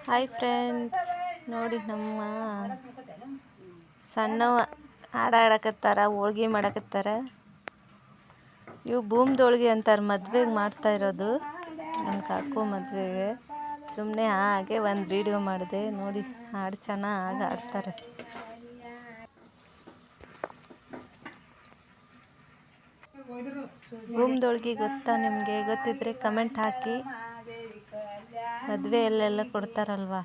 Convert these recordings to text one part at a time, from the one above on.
Hi friends, ನೋಡಿ ನಮ್ಮ ಸಣ್ಣವ ಹಾಡಾಡಕತ್ತಾರ, ಹೋಳ್ಗೆ ಮಾಡಕತ್ತಾರ. ಇವು ಬೂಮ್ದೋಳ್ಗೆ ಅಂತಾರೆ, ಮದ್ವೆಗೆ ಮಾಡ್ತಾ ಇರೋದು. ನನ್ನ ಕಾಕು ಮದುವೆಗೆ ಸುಮ್ಮನೆ ಹಾಗೆ ಒಂದು ವಿಡಿಯೋ ಮಾಡಿದೆ. ನೋಡಿ ಹಾಡು ಚೆನ್ನಾಗಿ ಆಡ್ತಾರೆ. ಬೂಮ್ದೋಳ್ಗೆ ಗೊತ್ತಾ ನಿಮಗೆ? ಗೊತ್ತಿದ್ರೆ ಕಮೆಂಟ್ ಹಾಕಿ. ಮದುವೆಯಲ್ಲೆಲ್ಲ ಕೊಡ್ತಾರಲ್ವಾ.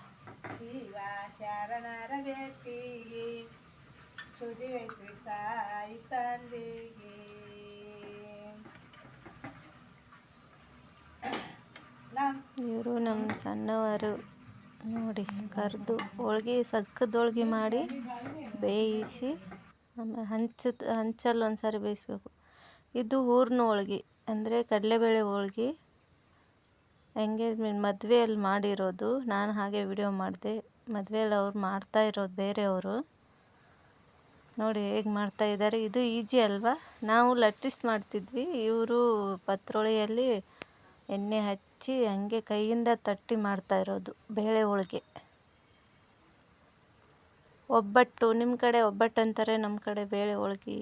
ಇವರು ನಮ್ಮ ಸಣ್ಣವರು. ನೋಡಿ ಕರೆದು ಹೋಳ್ಗೆ, ಸಜ್ಕದ ಹೋಳ್ಗೆ ಮಾಡಿ ಬೇಯಿಸಿ ಆಮೇಲೆ ಹಂಚಲ್ಲಿ ಒಂದ್ಸರಿ ಬೇಯಿಸ್ಬೇಕು. ಇದು ಹೂರ್ಣ ಹೋಳ್ಗೆ ಅಂದರೆ ಕಡಲೆಬೇಳೆ ಹೋಳ್ಗೆ. ಎಂಗೇಜ್ಮೆಂಟ್ ಮದುವೆಯಲ್ಲಿ ಮಾಡಿರೋದು. ನಾನು ಹಾಗೆ ವಿಡಿಯೋ ಮಾಡಿದೆ. ಮದುವೆಯಲ್ಲಿ ಅವ್ರು ಮಾಡ್ತಾ ಇರೋದು ಬೇರೆಯವರು. ನೋಡಿ ಹೇಗೆ ಮಾಡ್ತಾ ಇದ್ದಾರೆ. ಇದು ಈಜಿ ಅಲ್ವಾ? ನಾವು ಲಟ್ಟಿಸ್ ಮಾಡ್ತಿದ್ವಿ, ಇವರು ಪತ್ರೊಳಿಯಲ್ಲಿ ಎಣ್ಣೆ ಹಚ್ಚಿ ಹಂಗೆ ಕೈಯಿಂದ ತಟ್ಟಿ ಮಾಡ್ತಾ ಇರೋದು ಬೇಳೆ ಹೋಳಿಗೆ. ಒಬ್ಬಟ್ಟು, ನಿಮ್ಮ ಕಡೆ ಒಬ್ಬಟ್ಟು ಅಂತಾರೆ, ನಮ್ಮ ಕಡೆ ಬೇಳೆ ಹೋಳ್ಗೆ,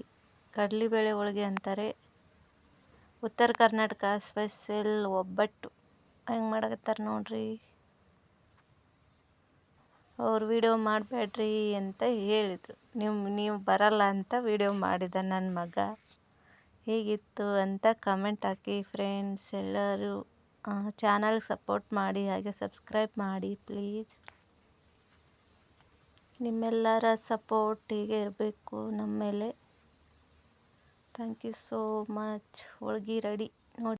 ಕಡಲೆಬೇಳೆ ಹೋಳ್ಗೆ ಅಂತಾರೆ. ಉತ್ತರ ಕರ್ನಾಟಕ ಸ್ಪೆಷಲ್ ಒಬ್ಬಟ್ಟು. ಹೆಂಗೆ ಮಾಡಕತ್ತಾರೆ ನೋಡ್ರಿ. ಅವ್ರು ವಿಡಿಯೋ ಮಾಡಬೇಡ್ರಿ ಅಂತ ಹೇಳಿದರು. ನೀವು ಬರಲ್ಲ ಅಂತ ವಿಡಿಯೋ ಮಾಡಿದ ನನ್ನ ಮಗ. ಹೀಗಿತ್ತು ಅಂತ ಕಮೆಂಟ್ ಹಾಕಿ ಫ್ರೆಂಡ್ಸ್. ಎಲ್ಲರೂ ಚಾನಲ್ಗೆ ಸಪೋರ್ಟ್ ಮಾಡಿ, ಹಾಗೆ ಸಬ್ಸ್ಕ್ರೈಬ್ ಮಾಡಿ ಪ್ಲೀಸ್. ನಿಮ್ಮೆಲ್ಲರ ಸಪೋರ್ಟ್ ಹೀಗೆ ಇರಬೇಕು ನಮ್ಮ ಮೇಲೆ. Thank you so much. ಹೋಳ್ಗೆ ರೆಡಿ.